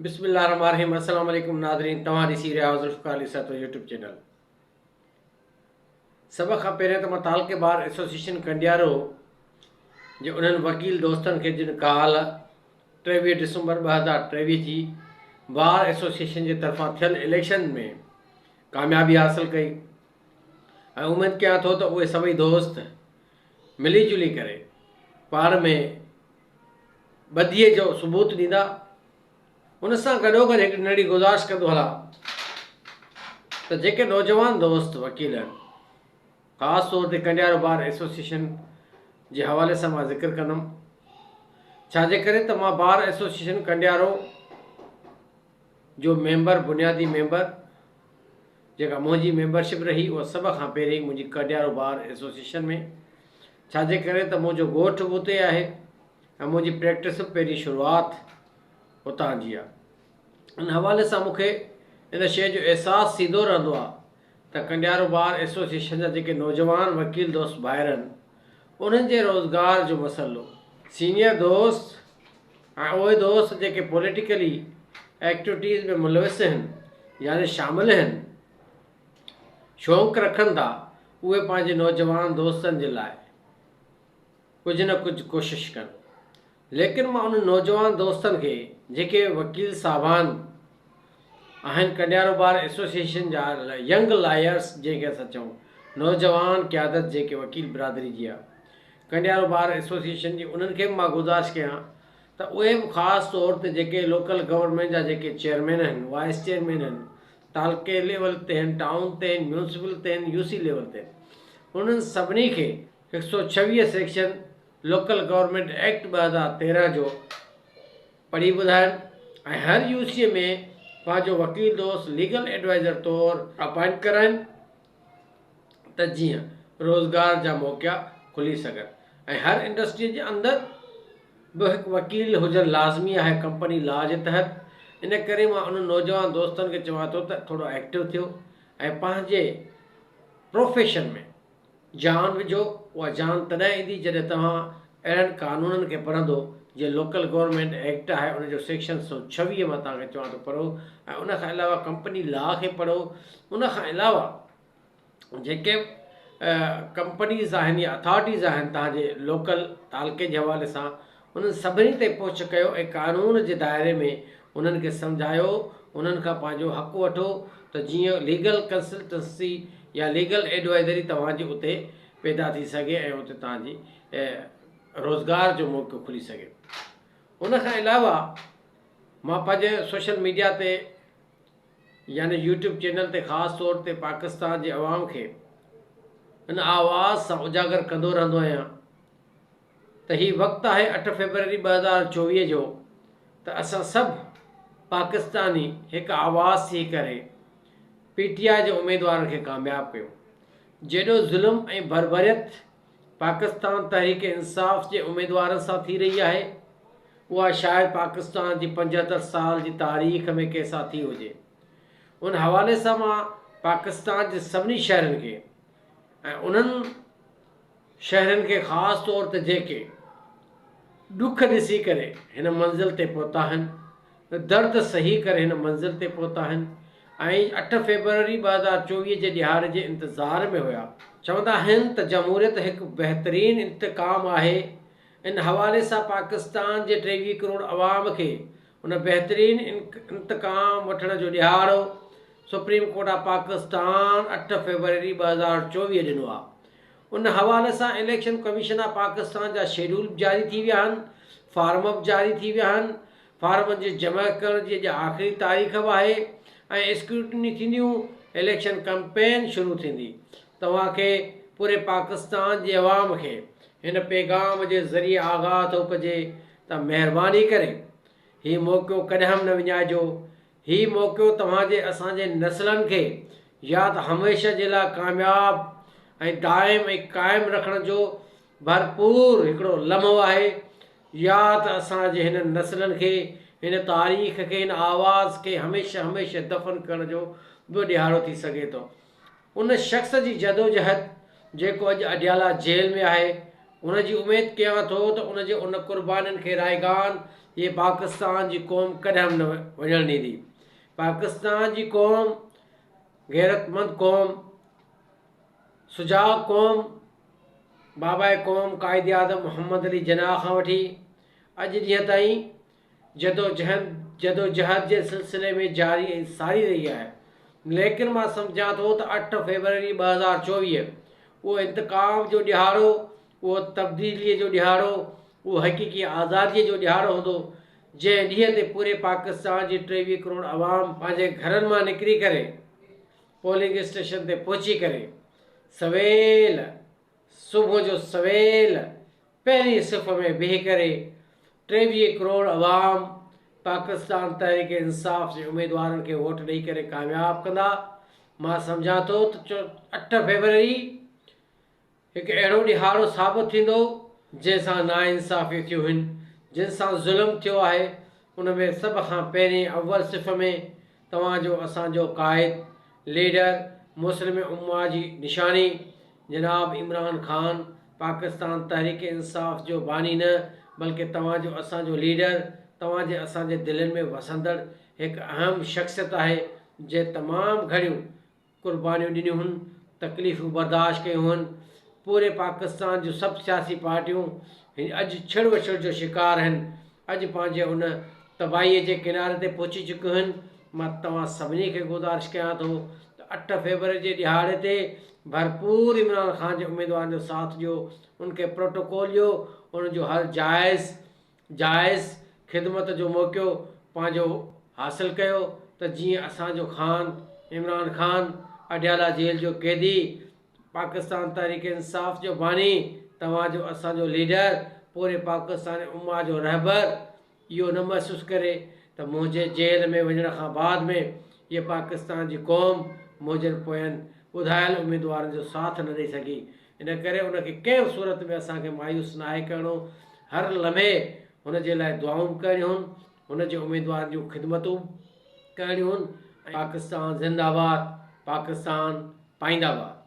बिस्मिल्लाहिर्रहमानिर्रहीम। अस्सलाम वालेकुम नाज़रीन, तव्हां ॾिसी रहिया आहियो ज़ुल्फ़िकार लिसातो यूट्यूब चैनल। सभ खां पहिरियों त मां तालिक़े बार एसोसिएशन कंडियारो जे उन्हनि वकील दोस्तनि खे जिन काल्ह 23 डिसंबर 2023 जी बार एसोसिएशन जे तरफ़ां थियल इलेक्शन में कामयाबी हासिल कई ऐं उमेदु कयां थो त उहे सभई दोस्त मिली जुली करे पाण में ॿधीअ जो सबूत ॾींदा। उन सां गॾोगॾु हिकु नंढी गुज़ारिश कंदो हलां त जेके नौजवान दोस्त वकील आहिनि, ख़ासि तौर ते कंडियारो बार एसोसिएशन जे हवाले सां मां ज़िक्र कंदुमि। छाजे करे त मां बार एसोसिएशन कंडियारो जो मेंबर, बुनियादी मेंबर, जेका मुंहिंजी मेंबरशिप रही उहा सभ खां पहिरीं मुंहिंजी कंडियारो बार एसोसिएशन में। छाजे करे त मुंहिंजो ॻोठु बि उते आहे ऐं मुंहिंजी प्रैक्टिस पहिरीं शुरूआति हुतां जी आहे। इन हवाले सां मूंखे इन शइ जो अहसासु थींदो रहंदो आहे त कंडियारो बार एसोसिएशन जा जेके नौजवान वकील दोस्त ॿाहिरि आहिनि, उन्हनि जे रोज़गार जो मसइलो, सीनियर दोस्त ऐं उहे दोस्त जेके पॉलिटिकली एक्टिविटीज़ में मुलविस आहिनि यानी शामिल आहिनि, शौक़ु रखनि था, उहे पंहिंजे नौजवान दोस्तनि जे लाइ कुझु न कुझु कोशिशि कनि। लेकिन मां उन नौजवान दोस्तनि खे जेके वकील साहबान आहिनि, कंडियारो बार एसोसिएशन जा यंग लायर्स जंहिंखे असां चऊं, नौजवान क़यादत जेके वकील बिरादरी जी आहे, कंडियारो बार एसोसिएशन जी, उन्हनि खे बि मां गुज़ारिश कयां त उहे बि ख़ासि तौर ते जेके लोकल गवर्नमेंट जा जेके चेयरमैन आहिनि, वाइस चेयरमैन आहिनि, तालुके लेवल ते आहिनि, टाउन ते आहिनि, म्यूनसिपल ते आहिनि, यूसी लेवल ते आहिनि, उन्हनि सभिनी खे 126 सेक्शन लोकल गवर्नमेंट एक्ट 2013 जो पढ़ी ॿुधाइनि ऐं हर यूसीअ में पंहिंजो वकील दोस्त लीगल एडवाइज़र तौरु अपॉइंट कराइनि त जीअं रोज़गार जा मौक़ा खुली सघनि ऐं हर इंडस्ट्री जे अंदरि बि हिकु वकील हुजणु लाज़मी आहे कंपनी लॉ जे तहत। इन करे मां उन नौजवान दोस्तनि खे चवां थो त थोरो एक्टिव थियो ऐं पंहिंजे प्रोफेशन में जान विझो। उहा जान तॾहिं ईंदी जॾहिं तव्हां अहिड़नि कानूननि खे पढ़ंदो जीअं लोकल गवर्नमेंट एक्ट आहे, उनजो सेक्शन 126 मां तव्हांखे चवां थो पढ़ो ऐं उनखां अलावा कंपनी लॉ खे पढ़ो। उनखां अलावा जेके कंपनीज़ आहिनि या अथॉरिटीज़ आहिनि तव्हांजे लोकल तालुके जे हवाले सां, उन्हनि सभिनी ते पहुच कयो ऐं कानून जे दायरे में उन्हनि खे सम्झायो, उन्हनि खां पंहिंजो हक़ु वठो त जीअं लीगल कंसल्टेंसी या लीगल एडवाइज़री तव्हांजी उते पैदा थी सघे ऐं उते तव्हांजी रोज़गार जो मौक़ो खुली सघे। उनखां अलावा मां पंहिंजे सोशल मीडिया ते यानी यूट्यूब चैनल ते ख़ासि तौर ते पाकिस्तान जे अवाम खे इन आवाज़ सां उजागर कंदो रहंदो आहियां त हीउ वक़्तु आहे 8 फरवरी 2024 जो त असां सभु पाकिस्तानी हिकु आवाज़ थी करे PTI जे उमेदवारनि खे कामयाबु कयूं। जेॾो ज़ुल्म ऐं बरबरियत पाकिस्तान तहरीक इंसाफ़ जे उमेदवारनि सां थी रही आहे, उहा शायदि पाकिस्तान जी 75 साल जी तारीख़ में कंहिंसां थी हुजे। उन हवाले सां मां पाकिस्तान जे सभिनी शहरनि खे ऐं उन्हनि शहरनि खे ख़ासि तौर ते जेके ॾुख ॾिसी करे हिन मंज़िल ते पहुता आहिनि, दर्द सही करे हिन मंज़िल ते पहुता आहिनि ऐं 8 फरवरी 2024 जे ॾिहाड़े जे इंतज़ार में हुया। चवंदा आहिनि त जमहूरियत हिकु बहितरीनु इंतकाम आहे। इन हवाले सां पाकिस्तान जे 23 करोड़ अवाम खे उन बहितरीनु इंतकाम वठण जो ॾिहाड़ो सुप्रीम कोर्ट ऑफ पाकिस्तान 8 फरवरी 2024 ॾिनो आहे। उन हवाले सां इलेक्शन कमीशन ऑफ पाकिस्तान जा शेड्यूल बि जारी थी विया आहिनि, फार्म बि जारी थी विया आहिनि, फार्मनि जे जमा करण जी आख़िरी तारीख़ बि आहे ऐं स्क्रूटनी थींदियूं, इलेक्शन कैंपेन शुरू थींदी। तव्हांखे पूरे पाकिस्तान जे अवाम खे हिन पैगाम जे ज़रिए आगाह थो कजे त महिरबानी करे हीउ मौक़ो कॾहिं बि न विञाइजो। हीउ मौक़ो तव्हांजे असांजे नस्लनि खे या त हमेशह जे लाइ कामयाबु ऐं दाइम ऐं क़ाइमु रखण जो भरपूर हिकिड़ो लम्हो आहे, या त असांजे हिन नस्लनि खे, हिन तारीख़ खे, हिन आवाज़ खे हमेशह हमेशह दफ़न करण जो बि ॾिहाड़ो थी सघे थो। उन शख़्स जी जदोजहद जेको अॼु अडियाला जेल में आहे, उनजी उमेदु कयां थो त उनजे उन क़ुर्बानीनि खे रायगान ये पाकिस्तान जी क़ौम कॾहिं न वञणु ॾींदी। पाकिस्तान जी क़ौम गैरतमंद क़ौम, सुजाग क़ौम, बाबाए क़ौम कायदे आज़म मोहम्मद अली जिन्ना खां वठी अॼु ॾींहं ताईं जदोजहद जे सिलसिले में जारी ऐं सारी रही आहे। लेकिन मां सम्झां थो त 8 फरवरी 2024 उहो इंतकाम जो ॾिहाड़ो, उहो तब्दीलीअ जो ॾिहाड़ो, उहो हक़ीक़ी आज़ादीअ जो ॾिहाड़ो हूंदो, जंहिं ॾींहं ते पूरे पाकिस्तान जी 23 करोड़ आवाम पंहिंजे घरनि मां निकिरी करे पोलिंग स्टेशन ते पहुची करे सवेल सुबुह जो सवेल पहिरीं सिफ़ में बीही करे 23 करोड़ आवाम पाकिस्तान तहरीक इंसाफ़ जे उम्मीदवारनि खे वोट ॾेई करे कामयाबु कंदा। मां सम्झां थो त 8 फरवरी हिकु अहिड़ो ॾिहाड़ो साबित थींदो जंहिंसां नाइंसाफ़ियूं थियूं आहिनि, जंहिंसां ज़ुल्म थियो आहे। उन में सभ खां पहिरीं अव्वल सिफ़ में तव्हांजो असांजो क़ाइद लीडर मुस्लिम उम्मा जी निशानी जनाब इमरान ख़ान, पाकिस्तान तहरीक इंसाफ़ जो बानी न बल्कि तव्हांजो असांजो लीडर, तव्हांजे असांजे दिलनि में वसंदड़ हिकु अहम शख़्सियत आहे, जंहिं तमामु घणियूं क़ुर्बानियूं ॾिनियूं आहिनि, तकलीफ़ूं बर्दाश्त कयूं आहिनि। पूरे पाकिस्तान जूं सभु सियासी पार्टियूं अॼु छिड़ विछड़ जो शिकार आहिनि, अॼु पंहिंजे उन तबाहीअ जे किनारे ते पहुची चुकियूं आहिनि। मां तव्हां सभिनी खे गुज़ारिश कयां थो त 8 फरवरी जे ॾिहाड़े ते भरपूर इमरान ख़ान जे उम्मीदवार जो साथ ॾियो, उनखे प्रोटोकॉल ॾियो, उनजो हर जाइज़ ख़िदमत जो मौक़ो पंहिंजो हासिलु कयो त जीअं असांजो ख़ान इमरान ख़ान अडयाला जेल जो क़ैदी, पाकिस्तान तहरीक इंसाफ़ जो बानी, तव्हांजो असांजो लीडर, पूरे पाकिस्तान उम्मा जो रहबर इहो न महसूसु करे त मुंहिंजे जेल में वञण खां बाद में इहा पाकिस्तान जी क़ौम मुंहिंजनि पोयनि ॿुधायल उम्मीदवारनि जो साथ न ॾेई सघी। इन करे उनखे कंहिं सूरत में असांखे मायूस न आहे करिणो। हर लम्हे हुन जे लाइ दुआऊं करणियूं आहिनि, हुन जे उम्मीदवार जूं ख़िदमतूं करणियूं आहिनि। पाकिस्तान ज़िंदाबाद, पाकिस्तान पाईंदाबाद।